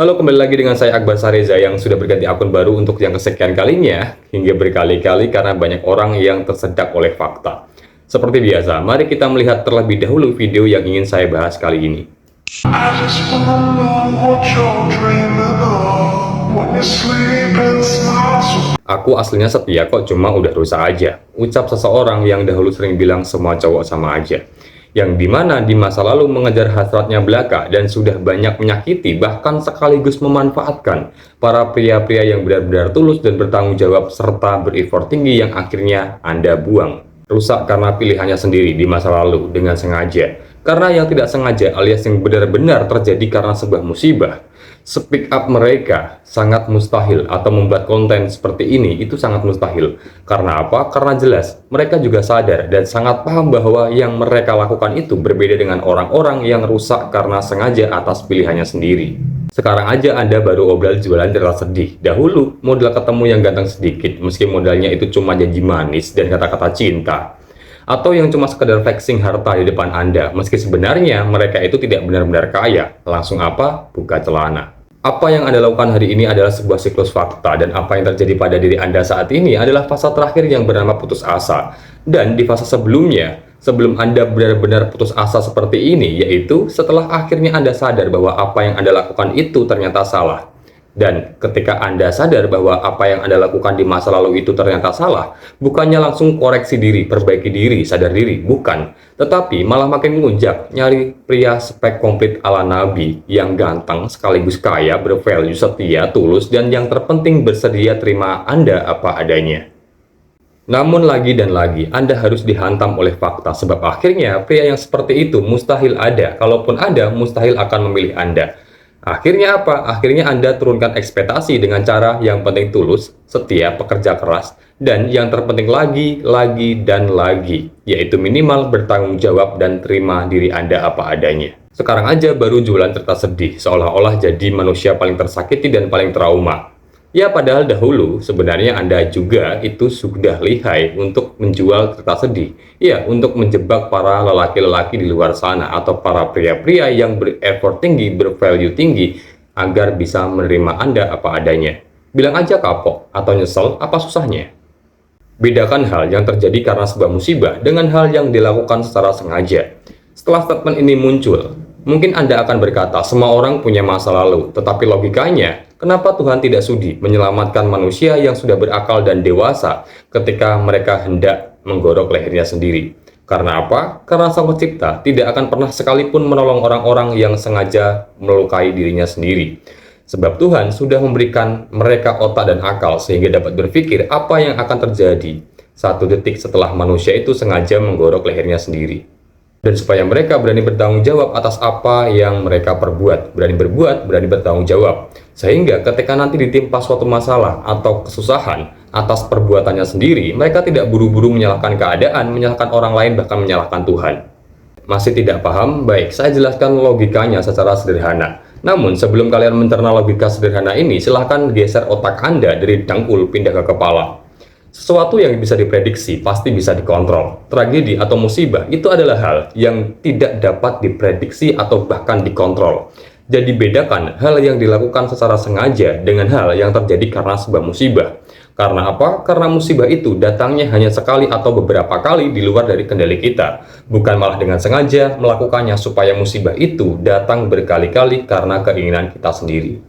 Halo, kembali lagi dengan saya Akbar Sareza yang sudah berganti akun baru untuk yang kesekian kalinya, hingga berkali-kali karena banyak orang yang tersedak oleh fakta. Seperti biasa, mari kita melihat terlebih dahulu video yang ingin saya bahas kali ini. I just wanna know what you're dreaming of when you sleep inside. Aku aslinya setia kok, cuma udah rusak aja. Ucap seseorang yang dahulu sering bilang semua cowok sama aja. Yang dimana di masa lalu mengejar hasratnya belaka dan sudah banyak menyakiti bahkan sekaligus memanfaatkan para pria-pria yang benar-benar tulus dan bertanggung jawab serta bereffort tinggi yang akhirnya Anda buang. Rusak karena pilihannya sendiri di masa lalu dengan sengaja. Karena yang tidak sengaja alias yang benar-benar terjadi karena sebuah musibah. Speak up mereka sangat mustahil, atau membuat konten seperti ini itu sangat mustahil. Karena apa? Karena jelas mereka juga sadar dan sangat paham bahwa yang mereka lakukan itu berbeda dengan orang-orang yang rusak karena sengaja atas pilihannya sendiri. Sekarang aja Anda baru obral jualan cerita sedih. Dahulu modal ketemu yang ganteng sedikit, meski modalnya itu cuma janji manis dan kata-kata cinta. Atau yang cuma sekedar flexing harta di depan Anda, meski sebenarnya mereka itu tidak benar-benar kaya. Langsung apa? Buka celana. Apa yang Anda lakukan hari ini adalah sebuah siklus fakta, dan apa yang terjadi pada diri Anda saat ini adalah fase terakhir yang bernama putus asa. Dan di fase sebelumnya, sebelum Anda benar-benar putus asa seperti ini, yaitu setelah akhirnya Anda sadar bahwa apa yang Anda lakukan itu ternyata salah. Dan ketika Anda sadar bahwa apa yang Anda lakukan di masa lalu itu ternyata salah, bukannya langsung koreksi diri, perbaiki diri, sadar diri, bukan. Tetapi malah makin mengunjak, nyari pria spek komplit ala Nabi, yang ganteng, sekaligus kaya, bervalue, setia, tulus, dan yang terpenting bersedia terima Anda apa adanya. Namun lagi dan lagi, Anda harus dihantam oleh fakta, sebab akhirnya pria yang seperti itu mustahil ada, kalaupun ada, mustahil akan memilih Anda. Akhirnya apa? Akhirnya Anda turunkan ekspektasi dengan cara yang penting tulus, setia, pekerja keras, dan yang terpenting lagi, dan lagi, yaitu minimal bertanggung jawab dan terima diri Anda apa adanya. Sekarang aja baru jualan cerita sedih, seolah-olah jadi manusia paling tersakiti dan paling trauma. Ya, padahal dahulu sebenarnya Anda juga itu sudah lihai untuk menjual cerita sedih. Ya, untuk menjebak para lelaki-lelaki di luar sana atau para pria-pria yang bereffort tinggi, bervalue tinggi agar bisa menerima Anda apa adanya. Bilang aja kapok atau nyesel, apa susahnya? Bedakan hal yang terjadi karena sebuah musibah dengan hal yang dilakukan secara sengaja. Setelah statement ini muncul, mungkin Anda akan berkata, semua orang punya masa lalu, tetapi logikanya, kenapa Tuhan tidak sudi menyelamatkan manusia yang sudah berakal dan dewasa ketika mereka hendak menggorok lehernya sendiri? Karena apa? Karena Sang Pencipta tidak akan pernah sekalipun menolong orang-orang yang sengaja melukai dirinya sendiri. Sebab Tuhan sudah memberikan mereka otak dan akal sehingga dapat berpikir apa yang akan terjadi 1 detik setelah manusia itu sengaja menggorok lehernya sendiri. Dan supaya mereka berani bertanggung jawab atas apa yang mereka perbuat. Berani berbuat, berani bertanggung jawab. Sehingga ketika nanti ditimpa suatu masalah atau kesusahan atas perbuatannya sendiri, mereka tidak buru-buru menyalahkan keadaan, menyalahkan orang lain, bahkan menyalahkan Tuhan. Masih tidak paham? Baik, saya jelaskan logikanya secara sederhana. Namun sebelum kalian mencerna logika sederhana ini, silahkan geser otak Anda dari dengkul pindah ke kepala. Sesuatu yang bisa diprediksi pasti bisa dikontrol. Tragedi atau musibah itu adalah hal yang tidak dapat diprediksi atau bahkan dikontrol. Jadi bedakan hal yang dilakukan secara sengaja dengan hal yang terjadi karena sebuah musibah. Karena apa? Karena musibah itu datangnya hanya sekali atau beberapa kali di luar dari kendali kita. Bukan malah dengan sengaja melakukannya supaya musibah itu datang berkali-kali karena keinginan kita sendiri.